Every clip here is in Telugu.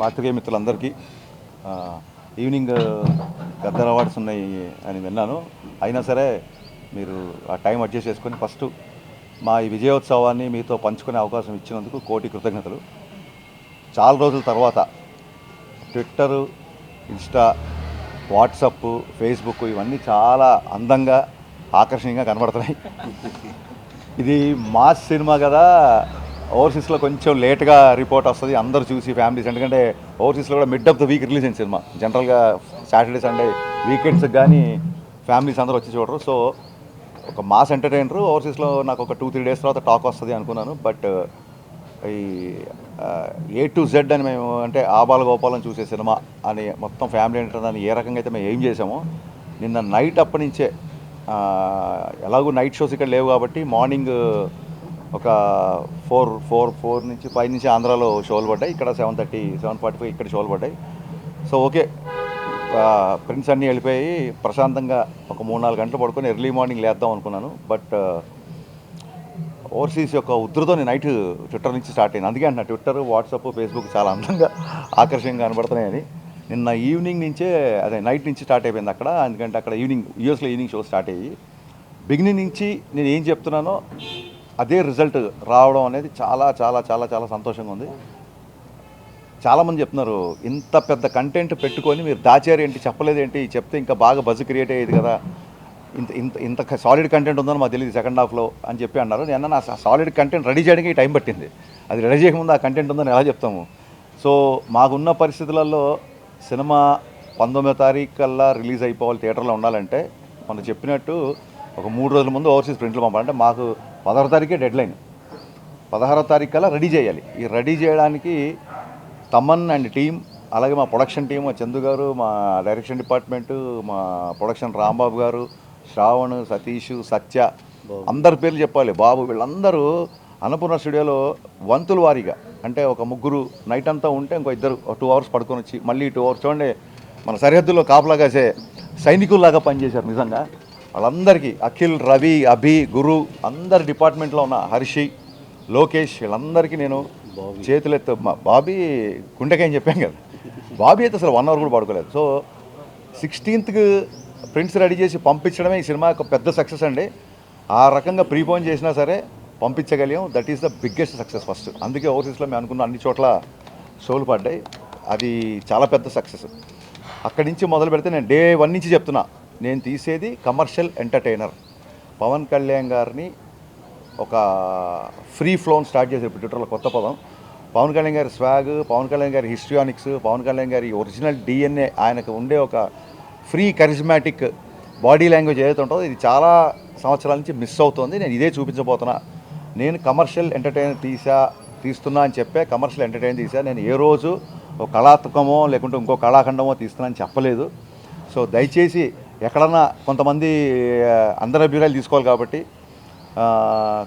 పాత్రికేయ మిత్రులందరికీ ఈవినింగ్ గద్దర్ అవార్డ్స్ ఉన్నాయి అని విన్నాను. అయినా సరే మీరు ఆ టైం అడ్జస్ట్ చేసుకొని ఫస్ట్ మా ఈ విజయోత్సవాన్ని మీతో పంచుకునే అవకాశం ఇచ్చినందుకు కోటి కృతజ్ఞతలు. చాలా రోజుల తర్వాత ట్విట్టరు, ఇన్స్టా, వాట్సప్, ఫేస్బుక్ ఇవన్నీ చాలా అందంగా ఆకర్షణీయంగా కనబడుతున్నాయి. ఇది మాస్ సినిమా కదా, ఓవర్సీస్లో కొంచెం లేట్గా రిపోర్ట్ వస్తుంది, అందరూ చూసి ఫ్యామిలీస్. ఎందుకంటే ఓవర్సీస్లో కూడా mid of the week release అయిన సినిమా. జనరల్గా సాటర్డే సండే వీకెండ్స్కి కానీ ఫ్యామిలీస్ అందరూ వచ్చి చూడరు. సో ఒక మాస్ ఎంటర్టైనర్ ఓవర్సీస్లో నాకు ఒక 2-3 డేస్ తర్వాత టాక్ వస్తుంది అనుకున్నాను. బట్ ఈ A to Z అని మేము అంటే ఆబాల గోపాలం చూసే సినిమా అని మొత్తం ఫ్యామిలీ ఎంటర్టైనర్ అని ఏ రకంగా అయితే మేము ఏం చేసామో, నిన్న నైట్ అప్పటి నుంచే ఎలాగో నైట్ షోస్ ఇక్కడ లేవు కాబట్టి మార్నింగ్ ఒక 4 నుంచి 5 నుంచి ఆంధ్రాలో షోలు పడ్డాయి. ఇక్కడ 7:30, 7:45 ఇక్కడ షోలు పడ్డాయి. సో ఓకే, ప్రిన్స్ అన్నీ వెళ్ళిపోయి ప్రశాంతంగా ఒక 3-4 గంటలు పడుకొని ఎర్లీ మార్నింగ్ లేద్దాం అనుకున్నాను. బట్ ఓవర్సీస్ యొక్క ఉధృతం నైట్ ట్విట్టర్ నుంచి స్టార్ట్ అయింది. అందుకే అంటున్నా, ట్విట్టర్, వాట్సాప్, ఫేస్బుక్ చాలా అందంగా ఆకర్షణీయంగా కనబడుతున్నాయని. నిన్న ఈవినింగ్ నుంచే అదే నైట్ నుంచి స్టార్ట్ అయిపోయింది అక్కడ. ఎందుకంటే అక్కడ యూఎస్లో ఈవినింగ్ షో స్టార్ట్ అయ్యి బిగినింగ్ నుంచి నేను ఏం చెప్తున్నానో అదే రిజల్ట్ రావడం అనేది చాలా చాలా చాలా చాలా సంతోషంగా ఉంది. చాలామంది చెప్తున్నారు, ఇంత పెద్ద కంటెంట్ పెట్టుకొని మీరు దాచారేంటి, చెప్పలేదేంటి, చెప్తే ఇంకా బాగా బజ్ క్రియేట్ అయ్యేది కదా, ఇంత ఇంత ఇంత సాలిడ్ కంటెంట్ ఉందని మాకు తెలియదు సెకండ్ హాఫ్లో అని చెప్పి అన్నారు. నేను నా సాలిడ్ కంటెంట్ రెడీ చేయడానికి టైం పట్టింది. అది రెడీ చేయకముందు ఆ కంటెంట్ ఉందని ఎలా చెప్తాము? సో మాకున్న పరిస్థితులలో సినిమా 19వ తారీఖు కల్లా రిలీజ్ అయిపోవాలి, థియేటర్లో ఉండాలంటే మనం చెప్పినట్టు ఒక 3 రోజుల ముందు ఓవర్సీస్ ప్రింట్లు పంపాలంటే మాకు 16వ తారీఖే డెడ్ లైన్. 16వ తారీఖు కల్లా రెడీ చేయాలి. ఈ రెడీ చేయడానికి తమన్ అండ్ టీం, అలాగే మా ప్రొడక్షన్ టీం, మా చందు గారు, మా డైరెక్షన్ డిపార్ట్మెంటు, మా ప్రొడక్షన్ రాంబాబు గారు, శ్రావణ్, సతీష్, సత్య, అందరి పేర్లు చెప్పాలి, బాబు, వీళ్ళందరూ అన్నపూర్ణ స్టూడియోలో వంతుల వారీగా అంటే ఒక 3 నైట్ అంతా ఉంటే ఇంకో 2 2 అవర్స్ పడుకొని వచ్చి మళ్ళీ 2 అవర్స్ చూడండి, మన సరిహద్దుల్లో కాపలా కాసే సైనికుల్లాగా పనిచేశారు నిజంగా. వాళ్ళందరికీ అఖిల్, రవి, అభి, గురు, అందరి డిపార్ట్మెంట్లో ఉన్న హర్షి, లోకేష్, వీళ్ళందరికీ నేను చేతులెత్తు. బాబీ గుండెకాయని చెప్పాను కదా, బాబీ అయితే అసలు 1 అవర్ కూడా పడుకోలేదు. సో 16th ప్రింట్స్ రెడీ చేసి పంపించడమే ఈ సినిమా ఒక పెద్ద సక్సెస్ అండి. ఆ రకంగా ప్రీపోన్ చేసినా సరే పంపించగలిగాం. That is the biggest success first. అందుకే ఓవర్సీస్లో మేము అనుకున్న అన్ని చోట్ల షోలు పడ్డాయి. అది చాలా పెద్ద సక్సెస్. అక్కడి నుంచి మొదలు పెడితే నేను డే 1 నుంచి చెప్తున్నా, నేను తీసేది కమర్షియల్ ఎంటర్టైనర్. పవన్ కళ్యాణ్ గారిని ఒక ఫ్రీ ఫ్లోన్ స్టార్ట్ చేసే ట్విట్టర్లో కొత్త పదం. పవన్ కళ్యాణ్ గారి స్వాగ్, పవన్ కళ్యాణ్ గారి హిస్ట్రియానిక్స్, పవన్ కళ్యాణ్ గారి ఒరిజినల్ DNA, ఆయనకు ఉండే ఒక ఫ్రీ కరిజ్మాటిక్ బాడీ లాంగ్వేజ్ ఏదైతే ఉంటుందో ఇది చాలా సంవత్సరాల నుంచి మిస్ అవుతుంది. నేను ఇదే చూపించబోతున్నా. నేను కమర్షియల్ ఎంటర్టైనర్ తీస్తున్నా అని చెప్పే కమర్షియల్ ఎంటర్టైనర్ తీసా. నేను ఏ రోజు ఒక కళాత్మకమో లేకుంటే ఇంకో కళాఖండమో తీస్తున్నా అని చెప్పలేదు. సో దయచేసి ఎక్కడన్నా కొంతమంది అందరి అభిప్రాయాలు తీసుకోవాలి కాబట్టి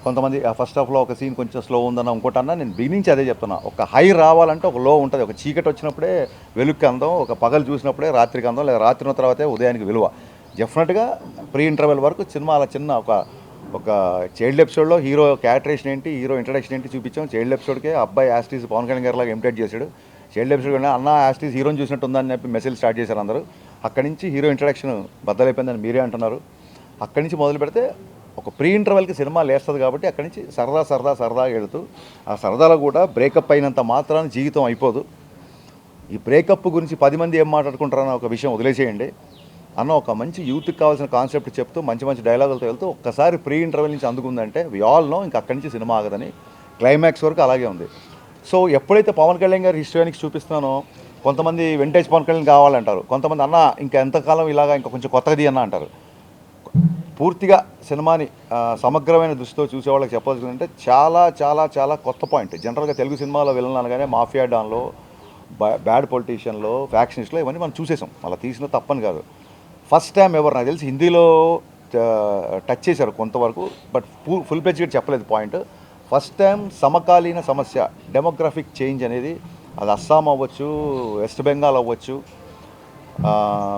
కొంతమంది ఫస్ట్ హాఫ్లో ఒక సీన్ కొంచెం స్లో ఉందన్న ఇంకోటన్నా, నేను బిగినించి అదే చెప్తున్నా. ఒక హై రావాలంటే ఒక లో ఉంటుంది. ఒక చీకటి వచ్చినప్పుడే వెలుక్కి అందం, ఒక పగలు చూసినప్పుడే రాత్రికి అందం, లేదా రాత్రి ఉన్న తర్వాతే ఉదయానికి విలువ. డెఫినెట్గా ప్రీ ఇంటర్వెల్ వరకు సినిమా అలా చిన్న ఒక చైల్డ్ ఎపిసోడ్లో హీరో క్యారెక్టరేషన్ ఏంటి, హీరో ఇంట్రడక్షన్ ఏంటి చూపించాం. చైల్డ్ ఎపిసోడ్కే అబ్బాయి యాస్టీస్ పవన్ కళ్యాణ్ గారిలాగా ఇమిటేట్ చేశాడు. చైల్డ్ ఎపిసోడ్ అన్న యాస్టీస్ హీరోని చూసినట్టు ఉందని చెప్పి మెసేజ్ స్టార్ట్ చేశారు అందరూ. అక్కడి నుంచి హీరో ఇంట్రడక్షన్ బద్దలైపోయిందని మీరే అంటున్నారు. అక్కడి నుంచి మొదలు పెడితే ఒక ప్రీ ఇంటర్వెల్కి సినిమా లేస్తుంది కాబట్టి అక్కడి నుంచి సరదాగా వెళుతూ, ఆ సరదాలో కూడా బ్రేకప్ అయినంత మాత్రాన జీవితం అయిపోదు. ఈ బ్రేకప్ గురించి 10 మంది ఏం మాట్లాడుకుంటారన్న ఒక విషయం వదిలేసేయండి అన్న ఒక మంచి యూత్కి కావాల్సిన కాన్సెప్ట్ చెప్తూ మంచి డైలాగులతో వెళ్తూ ఒక్కసారి ప్రీ ఇంటర్వెల్ నుంచి అందుకుందంటే వి ఆల్ నో ఇంకా అక్కడి నుంచి సినిమా ఆగదని. క్లైమాక్స్ వరకు అలాగే ఉంది. సో ఎప్పుడైతే పవన్ కళ్యాణ్ గారి హిస్టరీకి చూపిస్తున్నానో కొంతమంది వెంటేజ్ పవన్ కళ్యాణ్ కావాలంటారు, కొంతమంది అన్న ఇంకా ఎంతకాలం ఇలాగా ఇంకా కొంచెం కొత్తది అన్న అంటారు. పూర్తిగా సినిమాని సమగ్రమైన దృష్టితో చూసేవాళ్ళకి చెప్పాల్సిందంటే చాలా చాలా చాలా కొత్త పాయింట్. జనరల్గా తెలుగు సినిమాలో విలన్ అనగానే మాఫియా డాన్లో, బ్యాడ్ పొలిటీషియన్లో, ఫ్యాక్షనిస్ట్లో ఇవన్నీ మనం చూసేసాం. అలా తీసిన తప్పని కాదు. ఫస్ట్ టైం ఎవరు నాకు తెలిసి హిందీలో టచ్ చేశారు కొంతవరకు, బట్ ఫుల్ ప్లెడ్జ్గా చెప్పలేదు పాయింట్. ఫస్ట్ టైం సమకాలీన సమస్య డెమోగ్రఫిక్ చేంజ్ అనేది, అది అస్సాం అవ్వచ్చు, వెస్ట్ బెంగాల్ అవ్వచ్చు,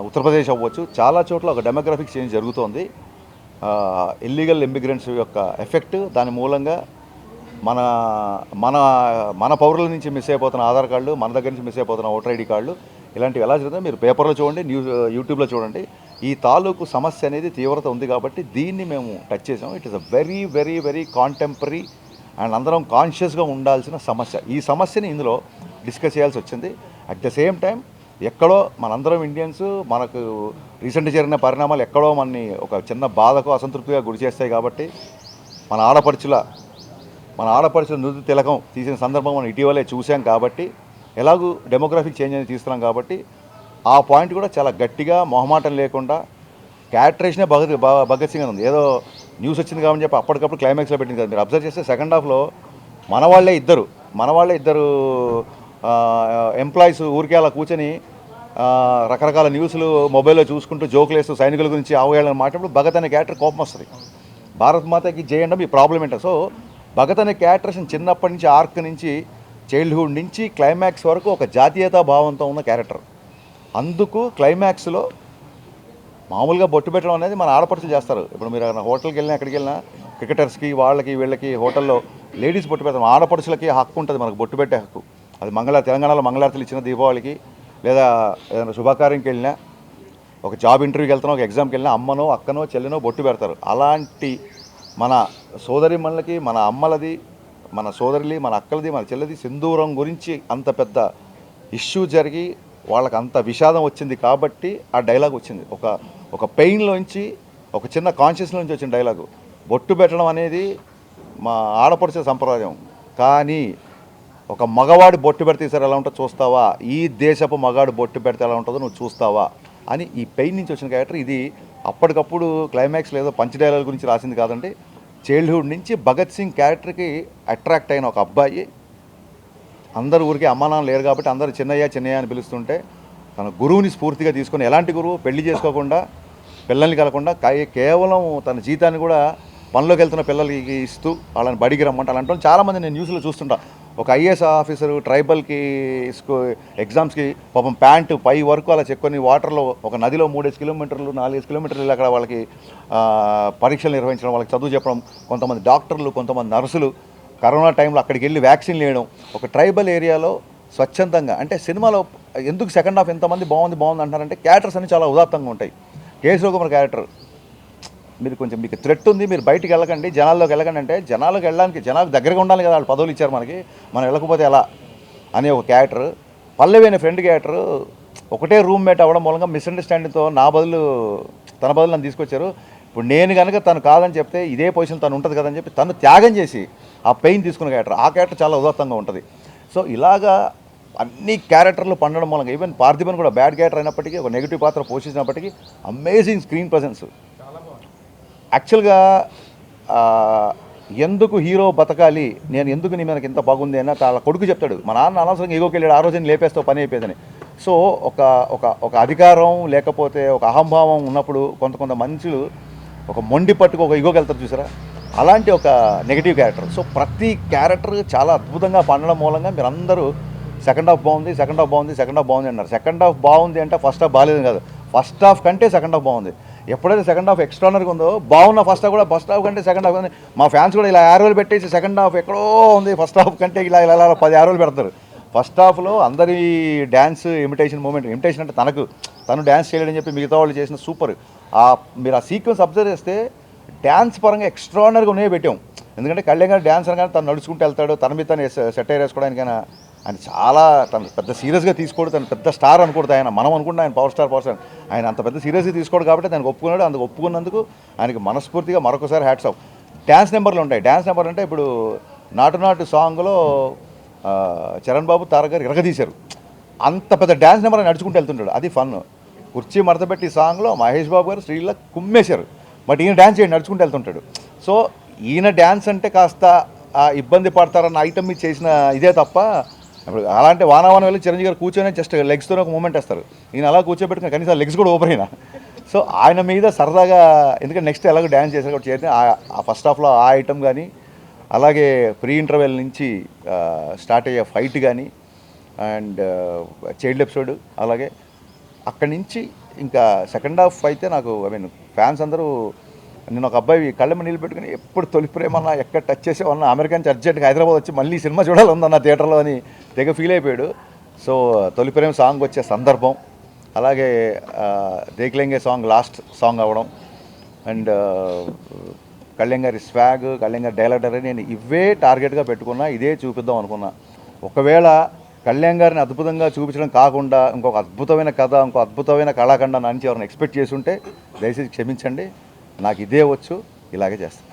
ఉత్తరప్రదేశ్ అవ్వచ్చు, చాలా చోట్ల ఒక డెమోగ్రఫిక్ చేంజ్ జరుగుతోంది. ఇల్లీగల్ ఇమిగ్రెంట్స్ యొక్క ఎఫెక్ట్, దాని మూలంగా మన మన మన పౌరుల నుంచి మిస్ అయిపోతున్న ఆధార్ కార్డులు, మన దగ్గర నుంచి మిస్ అయిపోతున్న ఓటర్ ఐడి కార్డులు, ఇలాంటివి ఎలా జరుగుతాయి మీరు పేపర్లో చూడండి, యూట్యూబ్లో చూడండి. ఈ తాలూకు సమస్య అనేది తీవ్రత ఉంది కాబట్టి దీన్ని మేము టచ్ చేసాం. It is a very very very contemporary and అందరం కాన్షియస్గా ఉండాల్సిన సమస్య. ఈ సమస్యని ఇందులో డిస్కస్ చేయాల్సి వచ్చింది. అట్ ద సేమ్ టైం ఎక్కడో మనందరం ఇండియన్స్, మనకు రీసెంట్గా జరిగిన పరిణామాలు ఎక్కడో మనని ఒక చిన్న బాధకు అసంతృప్తిగా గురి చేస్తాయి కాబట్టి మన ఆడపడుచుల నుదుటి తిలకం తీసిన సందర్భం మనం ఇటీవలే చూసాం కాబట్టి, ఎలాగూ డెమోగ్రఫిక్ చేంజ్ అనేది తీస్తున్నాం కాబట్టి ఆ పాయింట్ కూడా చాలా గట్టిగా మొహమాటం లేకుండా క్యారెక్టరేషనే భగత్ సింగ్ అని ఉంది. ఏదో న్యూస్ వచ్చింది కాబట్టి చెప్పి అప్పటికప్పుడు క్లైమాక్స్లో పెట్టింది కదా. మీరు అబ్జర్వ్ చేస్తే సెకండ్ హాఫ్లో మన వాళ్ళే ఇద్దరు ఎంప్లాయీస్ ఊరికే అలా కూర్చొని రకరకాల న్యూస్లు మొబైల్లో చూసుకుంటూ జోకులు వేస్తూ సైనికుల గురించి అవగాహన మాట్లాడినప్పుడు భగత్ అనే క్యారెక్టర్ కోపం వస్తుంది. భారత్ మాతకి జై అనడం ఈ ప్రాబ్లం ఏంటో. సో భగత్ అనే క్యారెక్టర్స్ని చిన్నప్పటి నుంచి ఆర్క్ నుంచి చైల్డ్హుడ్ నుంచి క్లైమాక్స్ వరకు ఒక జాతీయతా భావంతో ఉన్న క్యారెక్టర్. అందుకు క్లైమాక్స్లో మామూలుగా బొట్టు పెట్టడం అనేది మన ఆడపడుచులు చేస్తారు. ఇప్పుడు మీరు హోటల్కి వెళ్ళినా ఎక్కడికి వెళ్ళినా క్రికెటర్స్కి వీళ్ళకి హోటల్లో లేడీస్ బొట్టు పెడతాం. ఆడపడుచులకి హక్కు ఉంటుంది మనకు బొట్టు పెట్టే హక్కు. అది తెలంగాణలో మంగళారతులు ఇచ్చిన దీపావళికి, లేదా ఏదైనా శుభకార్యంకి వెళ్ళినా, ఒక జాబ్ ఇంటర్వ్యూకి వెళ్తున్నా, ఒక ఎగ్జామ్కి వెళ్ళినా అమ్మనో అక్కనో చెల్లినో బొట్టు పెడతారు. అలాంటి మన సోదరిమణులకి, మన అమ్మలది, మన సోదరులి, మన అక్కలది, మన చెల్లెది సింధూరం గురించి అంత పెద్ద ఇష్యూ జరిగి వాళ్ళకి అంత విషాదం వచ్చింది కాబట్టి ఆ డైలాగ్ వచ్చింది. ఒక పెయిన్లోంచి, ఒక చిన్న కాన్షియస్ నుంచి వచ్చిన డైలాగు. బొట్టు పెట్టడం అనేది మా ఆడపడిచే సంప్రదాయం. కానీ ఒక మగవాడి బొట్టు పెడితే సరే ఎలా ఉంటుందో చూస్తావా, ఈ దేశపు మగాడు బొట్టు పెడితే ఎలా ఉంటుందో నువ్వు చూస్తావా అని ఈ పెయిన్ నుంచి వచ్చిన క్యారెక్టర్. ఇది అప్పటికప్పుడు క్లైమాక్స్ లేదో పంచ్ డైలాగ్ గురించి రాసింది కాదండి. చైల్డ్హుడ్ నుంచి భగత్ సింగ్ క్యారెక్టర్కి అట్రాక్ట్ అయిన ఒక అబ్బాయి, అందరు ఊరికి అమ్మా నాన్న లేరు కాబట్టి అందరూ చిన్నయ్య అని పిలుస్తుంటే తన గురువుని స్ఫూర్తిగా తీసుకొని, ఎలాంటి గురువు, పెళ్లి చేసుకోకుండా పిల్లల్ని కలకుండా కేవలం తన జీతాన్ని కూడా పనిలోకి వెళ్తున్న పిల్లలకి ఇస్తూ వాళ్ళని బడికి రమ్మంటే అలాంటి చాలామంది నేను న్యూస్లో చూస్తుంటా. ఒక ఐఏఎస్ ఆఫీసరు ట్రైబల్కి ఎగ్జామ్స్కి పాపం ప్యాంటు పై వరకు అలా చెక్కుని వాటర్లో ఒక నదిలో 3 కిలోమీటర్లు 4 కిలోమీటర్లు అక్కడ వాళ్ళకి పరీక్షలు నిర్వహించడం, వాళ్ళకి చదువు చెప్పడం, కొంతమంది డాక్టర్లు, కొంతమంది నర్సులు కరోనా టైంలో అక్కడికి వెళ్ళి వ్యాక్సిన్లు వేయడం, ఒక ట్రైబల్ ఏరియాలో స్వచ్ఛందంగా. అంటే సినిమాలో ఎందుకు సెకండ్ హాఫ్ ఎంతమంది బాగుంది అంటారంటే క్యారెక్టర్స్ అన్ని చాలా ఉదాత్తంగా ఉంటాయి. కేసు కుమార్ క్యారెక్టర్ మీకు థ్రెట్ ఉంది, మీరు బయటికి వెళ్ళకండి, జనాల్లోకి వెళ్ళకండి అంటే జనాలకు దగ్గరగా ఉండాలి కదా, వాళ్ళు పదవులు ఇచ్చారు మనకి, మనం వెళ్ళకపోతే ఎలా అనే ఒక క్యారెక్టర్. పల్లవి అనే ఫ్రెండ్ క్యారెక్టర్ ఒకటే రూమ్మేట్ అవ్వడం మూలంగా మిస్అండర్స్టాండింగ్తో తన బదులు నన్ను తీసుకొచ్చారు. ఇప్పుడు నేను కనుక తను కాదని చెప్తే ఇదే పొజిషన్ తను ఉంటుంది కదని చెప్పి తను త్యాగం చేసి ఆ పెయిన్ తీసుకున్న క్యారెక్టర్. ఆ క్యారెక్టర్ చాలా ఉదాత్తంగా ఉంటుంది. సో ఇలాగా అన్ని క్యారెక్టర్లు పండడం మూలంగా, ఈవెన్ పార్థిబన్ కూడా బ్యాడ్ క్యారెక్టర్ అయినప్పటికీ, ఒక నెగిటివ్ పాత్ర పోషించినప్పటికీ అమేజింగ్ స్క్రీన్ ప్రజెన్స్. యాక్చువల్గా ఎందుకు హీరో బతకాలి, నేను ఎందుకు నీ మనకి ఇంత బాగుంది అన్న వాళ్ళ కొడుకు చెప్తాడు, మా నాన్న అనవసరంగా ఎగోకి వెళ్ళాడు, ఆ రోజుని లేపేస్తావు పని అయిపోయిందని. సో ఒక అధికారం లేకపోతే ఒక అహంభావం ఉన్నప్పుడు కొంత మనుషులు ఒక మొండి పట్టుకు ఒక ఇగోకి వెళ్తారు చూసారా, అలాంటి ఒక నెగిటివ్ క్యారెక్టర్. సో ప్రతి క్యారెక్టర్ చాలా అద్భుతంగా పండడం మూలంగా మీరు అందరూ సెకండ్ హాఫ్ బాగుంది అన్నారు. సెకండ్ హాఫ్ బాగుంది అంటే ఫస్ట్ హాఫ్ బాగాలేదు కాదు, ఫస్ట్ హాఫ్ కంటే సెకండ్ హాఫ్ బాగుంది. ఎప్పుడైతే సెకండ్ హాఫ్ ఎక్స్ట్రానర్గా ఉందో, బాగున్న ఫస్ట్ హాఫ్ కంటే సెకండ్ హాఫ్, మా ఫ్యాన్స్ కూడా ఇలా ఆరోలు పెట్టేసి సెకండ్ హాఫ్ ఎక్కడో ఉంది ఫస్ట్ హాఫ్ కంటే ఇలా 10 ఆరోలు పెడతారు. ఫస్ట్ హాఫ్లో అందరి డ్యాన్స్ ఇమిటేషన్ అంటే తను డ్యాన్స్ చేయలేదని చెప్పి మిగతా వాళ్ళు చేసిన సూపర్. మీరు ఆ సీక్వెన్స్ అబ్జర్వ్ చేస్తే డ్యాన్స్ పరంగా ఎక్స్ట్రానర్గా ఉన్నాయో పెట్టాం. ఎందుకంటే కళ్యాణ్ గారు డ్యాన్స్ అనగానే తను నడుచుకుంటూ వెళ్తాడు, తన మీద తను సెటైర్ వేసుకోవడానికైనా ఆయన చాలా తను పెద్ద సీరియస్గా తీసుకోడు, తను పెద్ద స్టార్ అనుకూడదు. మనం అనుకుంటే ఆయన పవర్ స్టార్ ఆయన అంత పెద్ద సీరియస్గా తీసుకోడు కాబట్టి దానికి ఒప్పుకున్నాడు. అందుకు ఒప్పుకున్నందుకు ఆయనకి మనస్ఫూర్తిగా మరొకసారి హ్యాట్స్ ఆఫ్. డ్యాన్స్ నెంబర్లు ఉంటాయి. డ్యాన్స్ నెంబర్ అంటే ఇప్పుడు నాటు సాంగ్లో చరణ్ బాబు తారక్ గారు ఇరగదీశారు. అంత పెద్ద డ్యాన్స్ నెంబర్ నడుచుకుంటూ వెళ్తుంటాడు, అది ఫన్. కుర్చీ మడతపెట్టి సాంగ్లో మహేష్ బాబు గారు స్త్రీలా కుమ్మేశారు, బట్ ఈయన డ్యాన్స్ చేయండి నడుచుకుంటూ వెళ్తుంటాడు. సో ఈయన డ్యాన్స్ అంటే కాస్త ఇబ్బంది పడతారన్న ఐటమ్ మీద చేసిన ఇదే తప్ప, ఇప్పుడు అలాంటి వానావాన వెళ్ళి చిరంజీవి గారు కూర్చొని జస్ట్ లెగ్స్తో ఒక మూమెంట్ వేస్తారు, ఈయన అలా కూర్చోబెట్టుకుని కనీసం లెగ్స్ కూడా ఓపెన్ అయినా. సో ఆయన మీద సరదాగా, ఎందుకంటే నెక్స్ట్ ఎలాగో డ్యాన్స్ చేశారు కాబట్టి చేస్తే ఆ ఫస్ట్ హాఫ్లో ఆ ఐటమ్ కానీ, అలాగే ప్రీ ఇంటర్వెల్ నుంచి స్టార్ట్ అయ్యే ఫైట్ కానీ, అండ్ చైల్డ్ ఎపిసోడ్, అలాగే అక్కడి నుంచి ఇంకా సెకండ్ హాఫ్ అయితే నాకు ఫ్యాన్స్ అందరూ నేను ఒక అబ్బాయి కళ్ళెమ్మ నీళ్ళు పెట్టుకుని ఎప్పుడు తొలి ప్రేమ అన్న ఎక్కడ టచ్ చేసేవన్నా అమెరికా నుంచి అర్జెంట్గా హైదరాబాద్ వచ్చి మళ్ళీ సినిమా చూడాలన్నా థియేటర్లో అని తెగ ఫీల్ అయిపోయాడు. సో తొలి ప్రేమ సాంగ్ వచ్చే సందర్భం, అలాగే దేక్లెంగే సాంగ్ లాస్ట్ సాంగ్ అవ్వడం, అండ్ కళ్యాణ్ గారి స్వాగ్, కళ్యాణ్ గారి డైలాగ్ నేను ఇవే టార్గెట్గా పెట్టుకున్నా, ఇదే చూపిద్దాం అనుకున్నా. ఒకవేళ కళ్యాణ్ గారిని అద్భుతంగా చూపించడం కాకుండా ఇంకొక అద్భుతమైన కథ, ఇంకో అద్భుతమైన కళాఖండ నుంచి ఎవరైనా ఎక్స్పెక్ట్ చేసి ఉంటే దయచేసి క్షమించండి. నాకు ఇదే వచ్చు, ఇలాగే చేస్తాను.